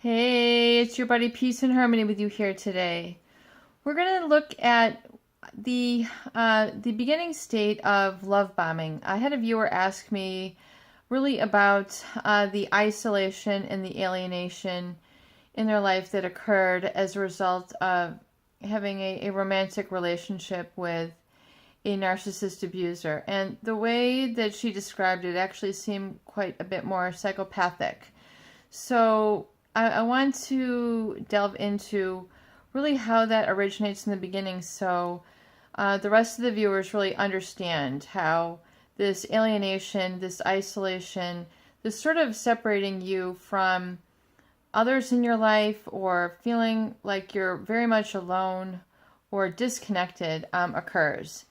Hey, it's your buddy Peace and Harmony with you here today. We're going to look at the beginning state of love bombing. I had a viewer ask me really about the isolation and the alienation in their life that occurred as a result of having a romantic relationship with a narcissist abuser. And the way that she described it actually seemed quite a bit more psychopathic. So I want to delve into really how that originates in the beginning, so the rest of the viewers really understand how this alienation, this isolation, this sort of separating you from others in your life or feeling like you're very much alone or disconnected occurs,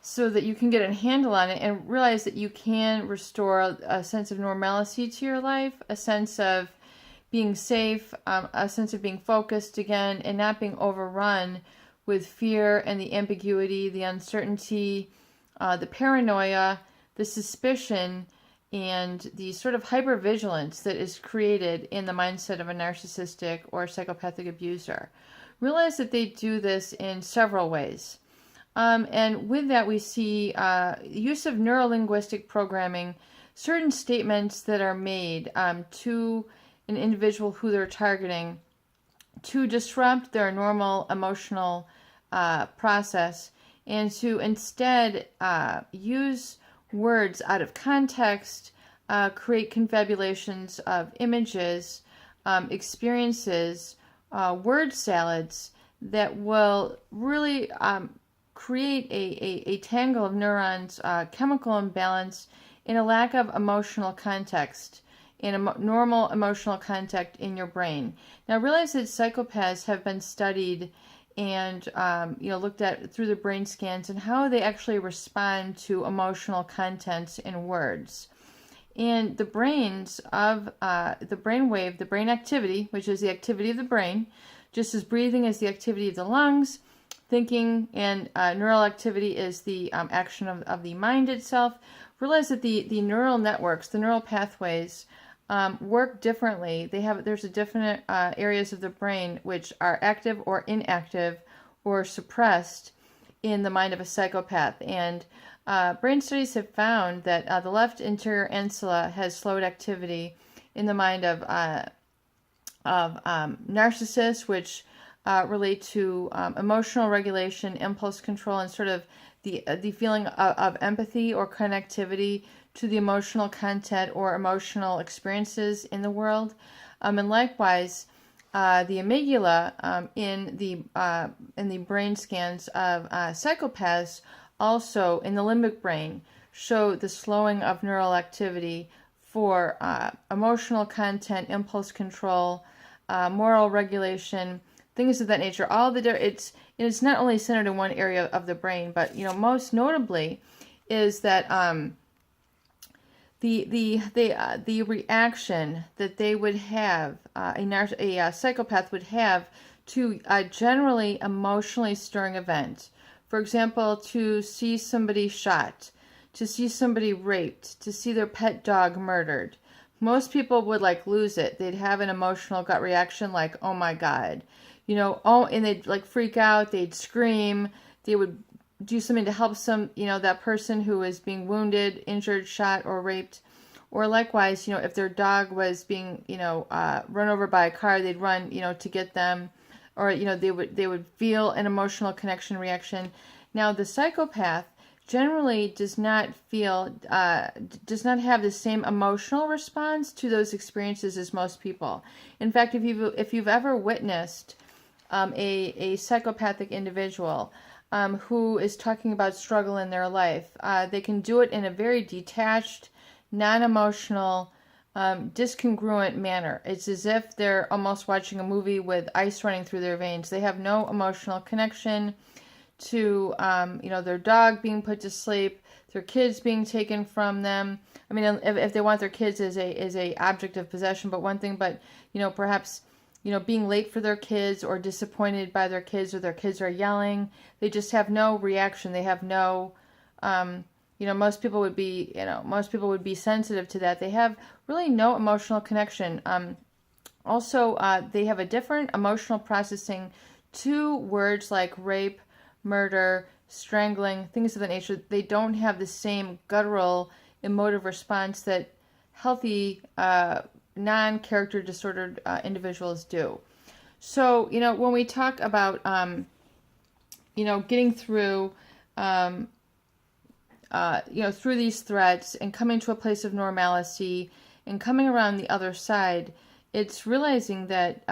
so that you can get a handle on it and realize that you can restore a sense of normalcy to your life, a sense of being safe, a sense of being focused again, and not being overrun with fear and the ambiguity, the uncertainty, the paranoia, the suspicion, and the sort of hypervigilance that is created in the mindset of a narcissistic or psychopathic abuser. Realize that they do this in several ways. And with that, we see use of neurolinguistic programming, certain statements that are made to an individual who they're targeting to disrupt their normal emotional process, and to instead use words out of context, create confabulations of images, experiences, word salads that will really create a tangle of neurons, chemical imbalance, and a lack of emotional context in a normal emotional contact in your brain. Now realize that psychopaths have been studied and looked at through the brain scans and how they actually respond to emotional contents in words. And the brains of the brainwave, the brain activity, which is the activity of the brain, just as breathing is the activity of the lungs, thinking and neural activity is the action of the mind itself. Realize that the neural networks, the neural pathways, work differently. There's a different areas of the brain which are active or inactive or suppressed in the mind of a psychopath. And brain studies have found that the left anterior insula has slowed activity in the mind of narcissists, which relate to emotional regulation, impulse control, and sort of the feeling of empathy or connectivity to the emotional content or emotional experiences in the world. And likewise, the amygdala in the brain scans of psychopaths, also in the limbic brain, show the slowing of neural activity for emotional content, impulse control, moral regulation, things of that nature. It's not only centered in one area of the brain, but most notably is that the reaction that they would have, a psychopath would have to a generally emotionally stirring event. For example, to see somebody shot, to see somebody raped, to see their pet dog murdered. Most people would lose it. They'd have an emotional gut reaction like, oh my God, and they'd freak out, they'd scream, they would do something to help that person who is being wounded, injured, shot, or raped. Or likewise, if their dog was being, run over by a car, they'd run, to get them. Or, they would feel an emotional connection reaction. Now, the psychopath generally does not have the same emotional response to those experiences as most people. In fact, if you've ever witnessed a psychopathic individual who is talking about struggle in their life, they can do it in a very detached, non-emotional, discongruent manner. It's as if they're almost watching a movie with ice running through their veins. They have no emotional connection to their dog being put to sleep, their kids being taken from them. I mean, if they want their kids as a object of possession, but one thing, but perhaps being late for their kids or disappointed by their kids, or their kids are yelling. They just have no reaction. They have no, most people would be sensitive to that. They have really no emotional connection. Also, they have a different emotional processing to words like rape, murder, strangling, things of that nature. They don't have the same guttural emotive response that healthy, non-character disordered individuals do. So, when we talk about, getting through, through these threats and coming to a place of normalcy and coming around the other side, it's realizing that,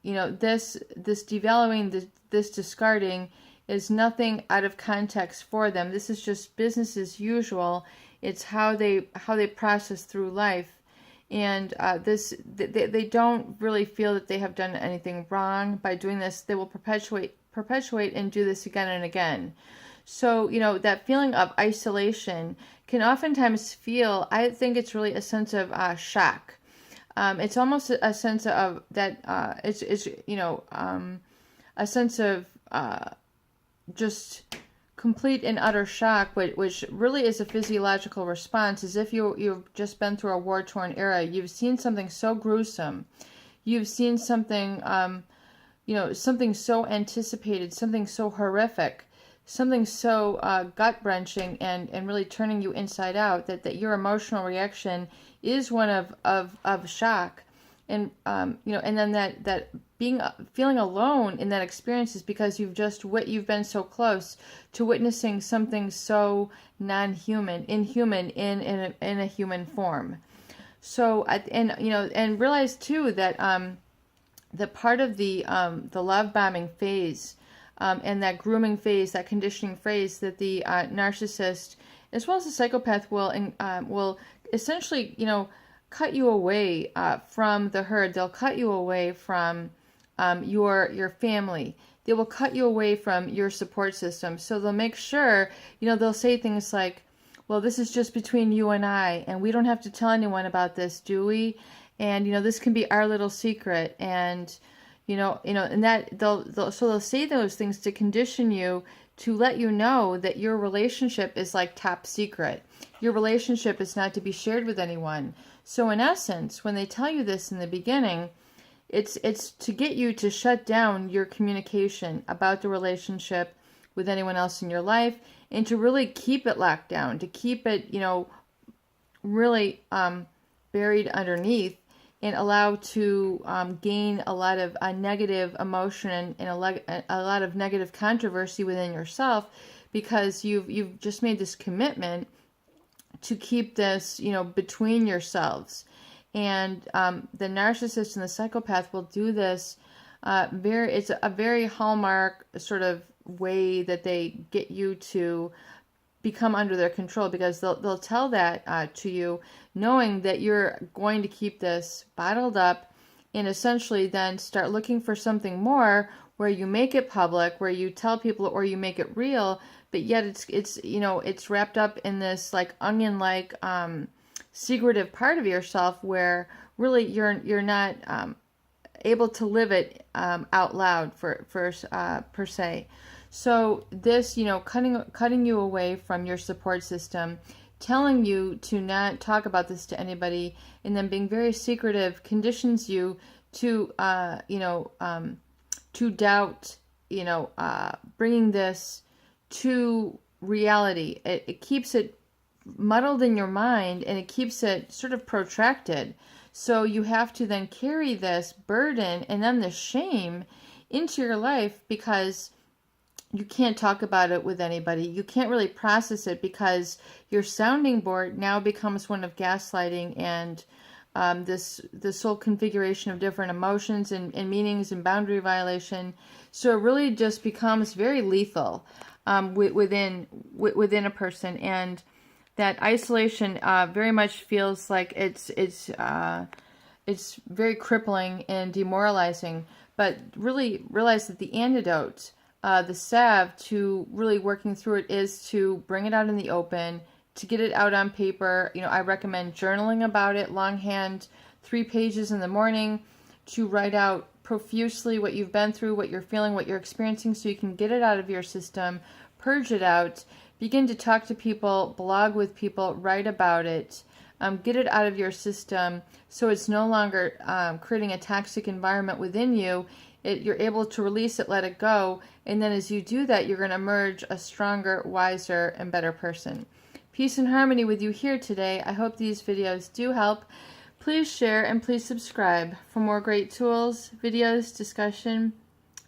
this devaluing, this discarding is nothing out of context for them. This is just business as usual. It's how they process through life. And they don't really feel that they have done anything wrong by doing this. They will perpetuate and do this again and again. So, that feeling of isolation can oftentimes feel, I think it's really a sense of shock. It's almost a sense of that, a sense of just complete and utter shock, which really is a physiological response, as if you've just been through a war-torn era. You've seen something so gruesome. You've seen something, something so anticipated, something so horrific, something so gut-wrenching and really turning you inside out that your emotional reaction is one of shock. And, and then that feeling alone in that experience is because you've been so close to witnessing something so inhuman in a human form. So, and realize too that, the part of the love bombing phase, and that grooming phase, that conditioning phase, that the narcissist as well as the psychopath will essentially, cut you away from the herd. They'll cut you away from your family. They will cut you away from your support system. So they'll make sure, they'll say things like, well, this is just between you and I, and we don't have to tell anyone about this, do we? And, this can be our little secret. And, and that they'll say those things to condition you, to let you know that your relationship is like top secret. Your relationship is not to be shared with anyone. So in essence, when they tell you this in the beginning, it's to get you to shut down your communication about the relationship with anyone else in your life, and to really keep it locked down, to keep it, really buried underneath, and allow to gain a lot of negative emotion and a lot of negative controversy within yourself, because you've just made this commitment to keep this, between yourselves. And the narcissist and the psychopath will do this it's a very hallmark sort of way that they get you to become under their control, because they'll tell that to you, knowing that you're going to keep this bottled up, and essentially then start looking for something more, where you make it public, where you tell people, or you make it real, but yet it's wrapped up in this like onion-like secretive part of yourself, where really you're not able to live it out loud per se. So this, cutting you away from your support system, telling you to not talk about this to anybody, and then being very secretive, conditions you to, to doubt, bringing this to reality. It keeps it muddled in your mind, and it keeps it sort of protracted. So you have to then carry this burden and then the shame into your life, because you can't talk about it with anybody. You can't really process it, because your sounding board now becomes one of gaslighting and this whole configuration of different emotions and meanings and boundary violation. So it really just becomes very lethal within a person, and that isolation very much feels like it's very crippling and demoralizing. But really realize that the antidote, the salve to really working through it, is to bring it out in the open, to get it out on paper. I recommend journaling about it, longhand, 3 pages in the morning, to write out profusely what you've been through, what you're feeling, what you're experiencing, so you can get it out of your system, purge it out, begin to talk to people, blog with people, write about it, get it out of your system so it's no longer creating a toxic environment within you. You're able to release it, let it go, and then as you do that, you're going to emerge a stronger, wiser, and better person. Peace and harmony with you here today. I hope these videos do help. Please share and please subscribe for more great tools, videos, discussion,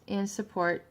and support.